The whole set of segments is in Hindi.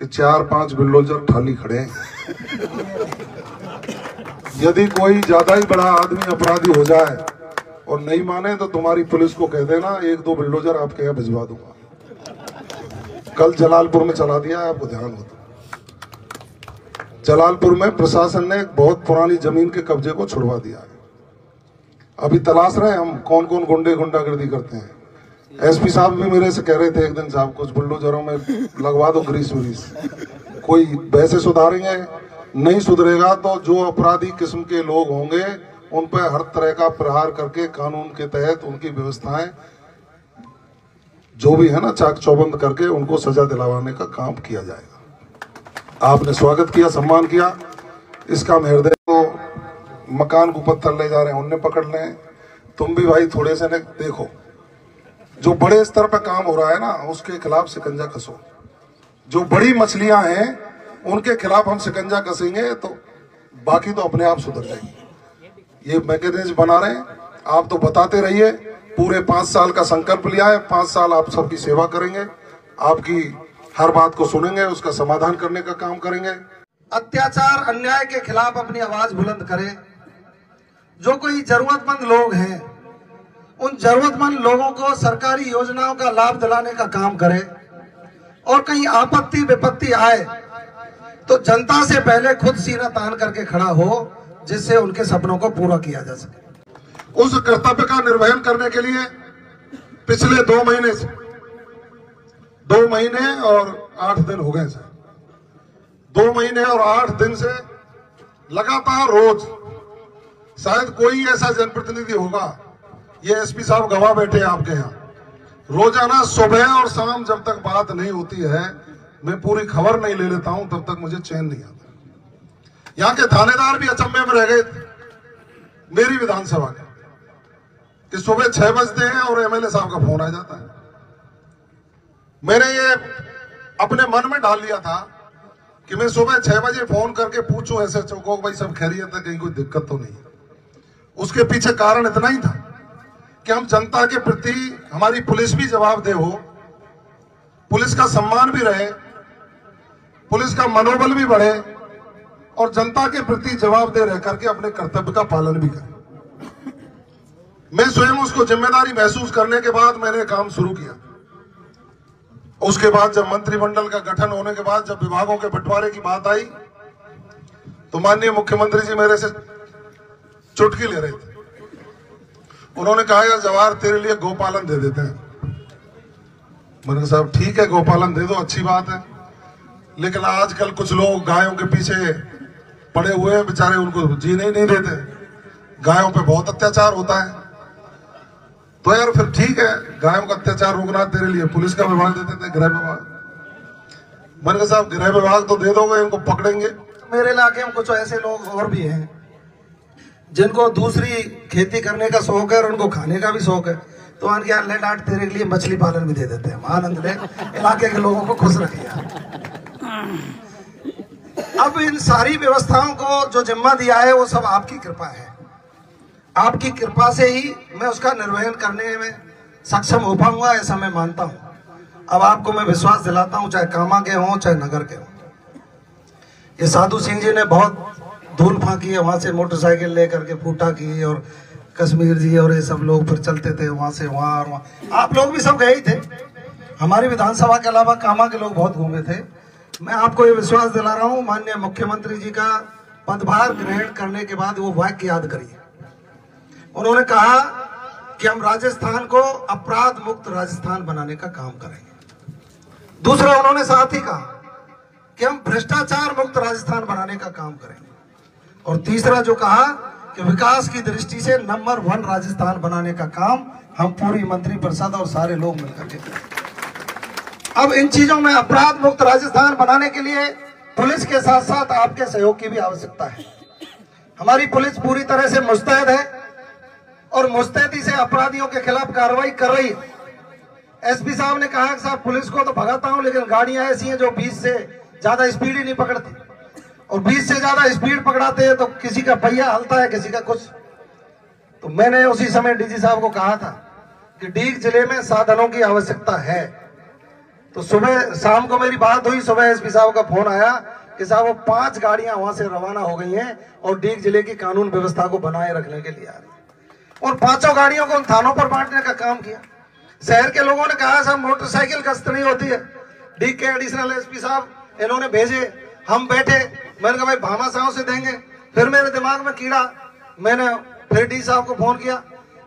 कि 4-5 बुलडोजर ठाली खड़े हैं। यदि कोई ज्यादा ही बड़ा आदमी अपराधी हो जाए और नहीं माने तो तुम्हारी पुलिस को कह देना 1-2 बुलडोजर आपके यहाँ भिजवा दूंगा। कल जलालपुर में चला दिया है, आपको ध्यान हो तो। जलालपुर में प्रशासन ने एक बहुत पुरानी जमीन के कब्जे को छुड़वा दिया है। अभी तलाश रहे हम कौन कौन गुंडागर्दी करते हैं। एसपी साहब भी मेरे से कह रहे थे एक दिन, साहब कुछ बुलडोजरों में लगवा दो ग्रीस व्रीस। कोई वैसे सुधारेंगे नहीं, सुधरेगा तो जो अपराधी किस्म के लोग होंगे उन पर हर तरह का प्रहार करके कानून के तहत उनकी व्यवस्थाएं जो भी है ना चाक चौबंद करके उनको सजा दिलवाने का काम किया जाएगा। आपने स्वागत किया, सम्मान किया, इसका हृदय को मकान को पत्थर ले जा रहे हैं उनने पकड़ लें। तुम भी भाई थोड़े से ने देखो, जो बड़े स्तर पर काम हो रहा है ना उसके खिलाफ शिकंजा कसो। जो बड़ी मछलियां हैं उनके खिलाफ हम शिकंजा कसेंगे तो बाकी तो अपने आप सुधर जाएगी। ये मैकेनिज्म बना रहे हैं, आप तो बताते रहिए। पूरे 5 साल का संकल्प लिया है, 5 साल आप सबकी सेवा करेंगे, आपकी हर बात को सुनेंगे, उसका समाधान करने का काम करेंगे। अत्याचार अन्याय के खिलाफ अपनी आवाज बुलंद करें। जो कोई जरूरतमंद लोग हैं उन जरूरतमंद लोगों को सरकारी योजनाओं का लाभ दिलाने का काम करें। और कहीं आपत्ति विपत्ति आए तो जनता से पहले खुद सीना तान करके खड़ा हो, जिससे उनके सपनों को पूरा किया जा सके। उस कर्तव्य का निर्वहन करने के लिए पिछले 2 महीने से 2 महीने और 8 दिन हो गए सर। 2 महीने और 8 दिन से लगातार रोज, शायद कोई ऐसा जनप्रतिनिधि होगा, ये एसपी साहब गवाह बैठे हैं आपके यहाँ, रोजाना सुबह और शाम जब तक बात नहीं होती है, मैं पूरी खबर नहीं ले लेता हूं तब तक मुझे चैन नहीं आता। यहाँ के थानेदार भी अचंभे में रह गए मेरी विधानसभा के, कि सुबह 6 बजते हैं और एमएलए साहब का फोन आ जाता है। मैंने ये अपने मन में डाल लिया था कि मैं सुबह 6 बजे फोन करके पूछूं एसएचओ को, भाई सब खैरियत है, कहीं कोई दिक्कत तो नहीं। उसके पीछे कारण इतना ही था कि हम जनता के प्रति, हमारी पुलिस भी जवाबदेह हो, पुलिस का सम्मान भी रहे, पुलिस का मनोबल भी बढ़े और जनता के प्रति जवाबदेह रह करके अपने कर्तव्य का पालन भी करें। मैं स्वयं उसको जिम्मेदारी महसूस करने के बाद मैंने काम शुरू किया। उसके बाद जब मंत्रिमंडल का गठन होने के बाद जब विभागों के बंटवारे की बात आई तो माननीय मुख्यमंत्री जी मेरे से चुटकी ले रहे थे। उन्होंने कहा यार जवाहर तेरे लिए गोपालन दे देते हैं। मैंने कहा साहब ठीक है गोपालन दे दो, अच्छी बात है, लेकिन आजकल कुछ लोग गायों के पीछे पड़े हुए हैं, बेचारे उनको जीने ही नहीं देते, गायों पे बहुत अत्याचार होता है। तो यार फिर ठीक है, गायों का अत्याचार रोकना, तेरे लिए पुलिस का विभाग दे देते, गृह विभाग। मैंने कहा साहब गृह विभाग तो दे दोगे, इनको पकड़ेंगे। मेरे इलाके में कुछ ऐसे लोग और भी हैं जिनको दूसरी खेती करने का शौक है और उनको खाने का भी शौक है, तो उनके यहाँ ले डांट तेरे लिए मछली पालन भी दे देते हैं। आनंद ने इलाके के लोगों को खुश रखिए। अब इन सारी व्यवस्थाओं को जो जिम्मा दिया है वो सब आपकी कृपा है। आपकी कृपा से ही मैं उसका निर्वहन करने में सक्षम हो पाऊंगा, ऐसा मैं मानता हूं। अब आपको मैं विश्वास दिलाता हूं, चाहे कामा के हों चाहे नगर के हों। ये साधु सिंह जी ने बहुत धूल फांकी है, वहां से मोटरसाइकिल लेकर के फूटा की, और कश्मीर जी और ये सब लोग फिर चलते थे वहां से वहां और वहां। आप लोग भी सब गए ही थे, हमारी विधानसभा के अलावा कामा के लोग बहुत घूमे थे। मैं आपको ये विश्वास दिला रहा हूं, माननीय मुख्यमंत्री जी का पदभार ग्रहण करने के बाद वो वाक्य याद करिए। उन्होंने कहा कि हम राजस्थान को अपराध मुक्त राजस्थान बनाने का काम करेंगे। दूसरा उन्होंने साथ ही कहा कि हम भ्रष्टाचार मुक्त राजस्थान बनाने का काम करेंगे। और तीसरा जो कहा कि विकास की दृष्टि से नंबर 1 राजस्थान बनाने का काम हम पूरी मंत्रिपरिषद और सारे लोग मिलकर के करेंगे। अब इन चीजों में अपराध मुक्त राजस्थान बनाने के लिए पुलिस के साथ साथ आपके सहयोग की भी आवश्यकता है। हमारी पुलिस पूरी तरह से मुस्तैद है और मुस्तैदी से अपराधियों के खिलाफ कार्रवाई कर रही है। एसपी साहब ने कहा कि साहब पुलिस को तो भगाता हूं, लेकिन गाड़ियां ऐसी हैं जो 20 से ज्यादा स्पीड ही नहीं पकड़ती, और 20 से ज्यादा स्पीड पकड़ाते हैं तो किसी का पहिया हलता है, किसी का कुछ। तो मैंने उसी समय डीजी साहब को कहा था कि डीग जिले में साधनों की आवश्यकता है, तो सुबह शाम को मेरी बात हुई, सुबह एसपी साहब का फोन आया कि साहब वो 5 गाड़ियां वहां से रवाना हो गई हैं और डीग जिले की कानून व्यवस्था को बनाए रखने के लिए आ रही, और 5 गाड़ियों को उन थानों पर बांटने का काम किया। शहर के लोगों ने कहा साहब मोटरसाइकिल गश्त नहीं होती है, डीग के एडिशनल एसपी साहब इन्होंने भेजे, हम बैठे, मैंने कहा भाई भामाशाहों से देंगे। फिर मेरे दिमाग में कीड़ा, मैंने फिर डी साहब को फोन किया,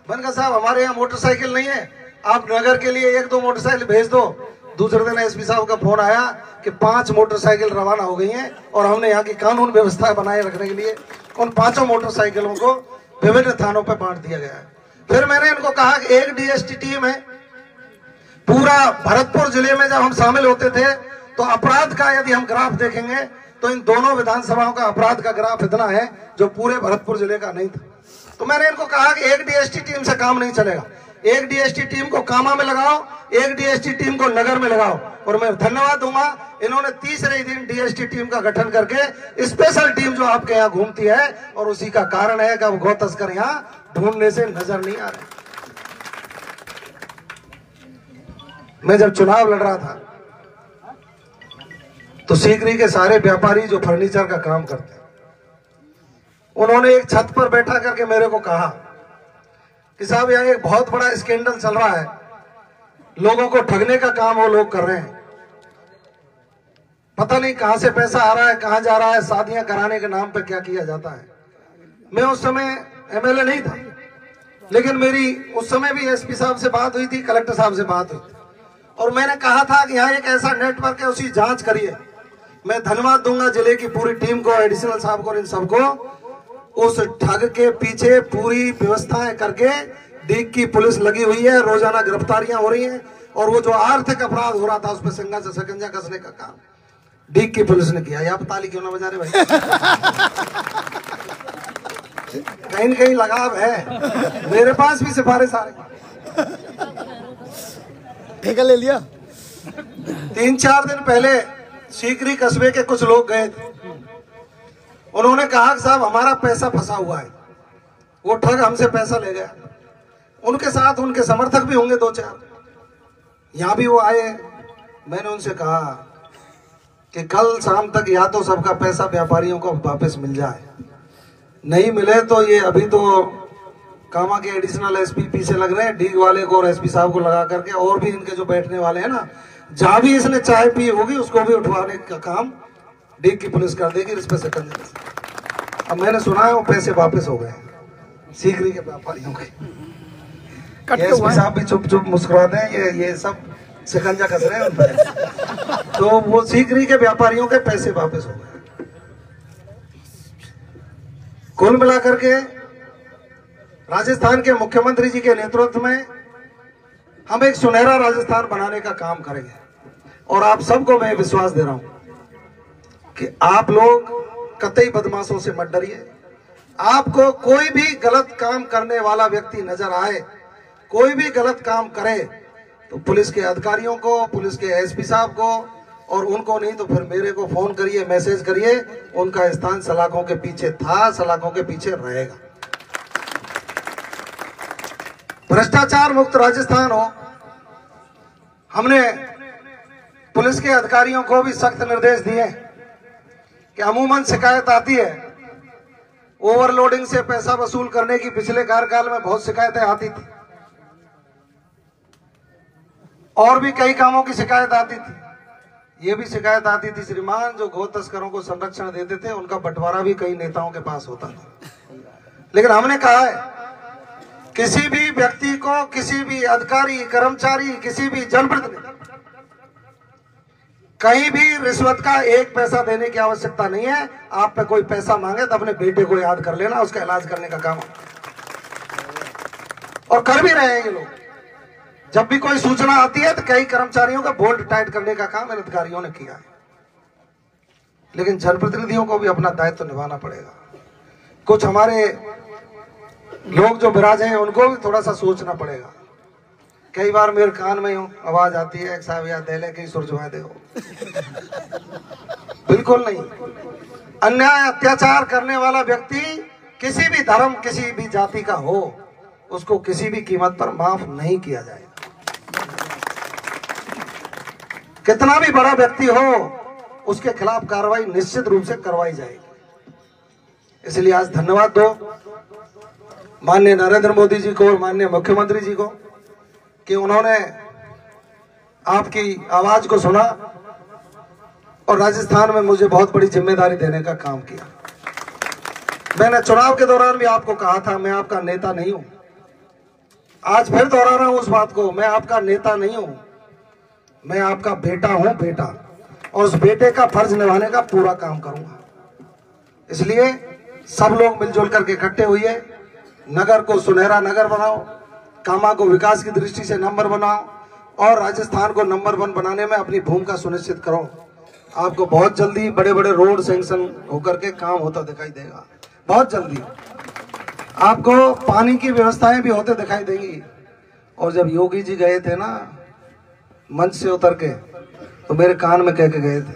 मैंने कहा साहब हमारे यहाँ मोटरसाइकिल नहीं है, आप नगर के लिए 1-2 मोटरसाइकिल भेज दो। दूसरे दिन एसपी साहब का फोन आया कि 5 मोटरसाइकिल रवाना हो गई हैं और हमने यहाँ की कानून व्यवस्था बनाए रखने के लिए उन 5 मोटरसाइकिलों को विभिन्न थानों पर बांट दिया गया है। फिर मैंने इनको कहा कि एक डीएसटी टीम है, पूरा भरतपुर जिले में जब हम शामिल होते थे तो अपराध का यदि हम ग्राफ देखेंगे तो इन दोनों विधानसभाओं का अपराध का ग्राफ इतना है जो पूरे भरतपुर जिले का नहीं था। तो मैंने इनको कहा कि एक डीएसटी टीम से काम नहीं चलेगा, एक डीएसटी टीम को कामा में लगाओ, एक डीएसटी टीम को नगर में लगाओ। और मैं धन्यवाद दूंगा, इन्होंने तीसरे दिन डीएसटी टीम का गठन करके स्पेशल टीम जो आपके यहाँ घूमती है, और उसी का कारण है कि अब गौ तस्कर यहाँ ढूंढने से नजर नहीं आ रहे। मैं जब चुनाव लड़ रहा था तो सीकरी के सारे व्यापारी जो फर्नीचर का काम करते हैं, उन्होंने एक छत पर बैठा करके मेरे को कहा कि साहब यहाँ एक बहुत बड़ा स्कैंडल चल रहा है, लोगों को ठगने का काम वो लोग कर रहे हैं, पता नहीं कहां से पैसा आ रहा है, कहां जा रहा है, शादियां कराने के नाम पर क्या किया जाता है। मैं उस समय एमएलए नहीं था, लेकिन मेरी उस समय भी एसपी साहब से बात हुई थी, कलेक्टर साहब से बात हुई थी, और मैंने कहा था कि यहाँ एक ऐसा नेटवर्क है, उसकी जांच करिए। मैं धन्यवाद दूंगा जिले की पूरी टीम को, एडिशनल साहब को, इन सबको, उस ठग के पीछे पूरी व्यवस्थाएं करके डीग की पुलिस लगी हुई है, रोजाना गिरफ्तारियां हो रही हैं, और वो जो आर्थिक अपराध हो रहा था उस पर शिकंजा कसने का काम डीग की पुलिस ने किया। आप ताली क्यों ना बजा रहे भाई? कहीं न कहीं लगाव है, मेरे पास भी सिफारिश आ रही। ठेका ले लिया। 3-4 दिन पहले सीकरी कस्बे के कुछ लोग गए थे, उन्होंने कहा कि साहब हमारा पैसा फंसा हुआ है, वो ठग हमसे पैसा ले गया। उनके साथ उनके समर्थक भी होंगे 2-4, यहां भी वो आए। मैंने उनसे कहा कि कल शाम तक या तो सबका पैसा व्यापारियों को वापस मिल जाए, नहीं मिले तो ये अभी तो कामा के एडिशनल एसपी पीछे लग रहे हैं, डीग वाले को और एसपी साहब को लगा करके, और भी इनके जो बैठने वाले हैं ना, जहां भी इसने चाय पी होगी उसको भी उठवाने का काम डीग की पुलिस कर देगी। इस पे शिकंजा, अब मैंने सुना है वो पैसे वापस हो गए सीकरी के व्यापारियों के। एसपी साहब भी चुप चुप मुस्कुराते हैं, ये सब शिकंजा कस रहे हैं उन पर। तो वो सीकरी के व्यापारियों के पैसे वापस हो गए। कुल मिलाकर के राजस्थान के मुख्यमंत्री जी के नेतृत्व में हम एक सुनहरा राजस्थान बनाने का काम करेंगे, और आप सबको मैं विश्वास दे रहा हूं कि आप लोग कतई बदमाशों से मत डरिए। आपको कोई भी गलत काम करने वाला व्यक्ति नजर आए, कोई भी गलत काम करे, तो पुलिस के अधिकारियों को, पुलिस के एसपी साहब को, और उनको नहीं तो फिर मेरे को फोन करिए, मैसेज करिए। उनका स्थान सलाखों के पीछे था, सलाखों के पीछे रहेगा। भ्रष्टाचार मुक्त राजस्थान हो। हमने पुलिस के अधिकारियों को भी सख्त निर्देश दिए कि अमूमन शिकायत आती है ओवरलोडिंग से पैसा वसूल करने की। पिछले कार्यकाल में बहुत शिकायतें आती थी, और भी कई कामों की शिकायत आती थी। ये भी शिकायत आती थी श्रीमान, जो गौ तस्करों को संरक्षण देते थे उनका बंटवारा भी कई नेताओं के पास होता था। लेकिन हमने कहा है किसी भी व्यक्ति को, किसी भी अधिकारी, कर्मचारी, किसी भी जनप्रतिनिधि कहीं भी रिश्वत का 1 पैसा देने की आवश्यकता नहीं है। आप पे कोई पैसा मांगे तो अपने बेटे को याद कर लेना, उसका इलाज करने का काम, और कर भी रहे हैं ये लोग। जब भी कोई सूचना आती है तो कई कर्मचारियों का बोल्ट टाइट करने का काम इन अधिकारियों ने किया है। लेकिन जनप्रतिनिधियों को भी अपना दायित्व निभाना पड़ेगा। कुछ हमारे लोग जो विराजे हैं उनको भी थोड़ा सा सोचना पड़ेगा। कई बार मेरे कान में आवाज आती है, साहब याद दे ले कहीं सुरझवा दे। बिल्कुल नहीं। अन्याय अत्याचार करने वाला व्यक्ति किसी भी धर्म, किसी भी जाति का हो, उसको किसी भी कीमत पर माफ नहीं किया जाएगा। कितना भी बड़ा व्यक्ति हो उसके खिलाफ कार्रवाई निश्चित रूप से करवाई जाएगी। इसलिए आज धन्यवाद दो माननीय नरेंद्र मोदी जी को और माननीय मुख्यमंत्री जी को कि उन्होंने आपकी आवाज को सुना और राजस्थान में मुझे बहुत बड़ी जिम्मेदारी देने का काम किया। मैंने चुनाव के दौरान भी आपको कहा था मैं आपका नेता नहीं हूं। आज फिर दोहरा रहा हूं उस बात को, मैं आपका नेता नहीं हूं, मैं आपका बेटा हूं, बेटा, और उस बेटे का फर्ज निभाने का पूरा काम करूंगा। इसलिए सब लोग मिलजुल करके इकट्ठे हुए, नगर को सुनहरा नगर बनाओ, कामा को विकास की दृष्टि से नंबर बनाओ और राजस्थान को नंबर 1 बनाने में अपनी भूमिका सुनिश्चित करो। आपको बहुत जल्दी बड़े बड़े रोड सैंक्शन होकर के काम होता दिखाई देगा, बहुत जल्दी आपको पानी की व्यवस्थाएं भी होते दिखाई देंगी। और जब योगी जी गए थे ना मंच से उतर के, तो मेरे कान में कह के गए थे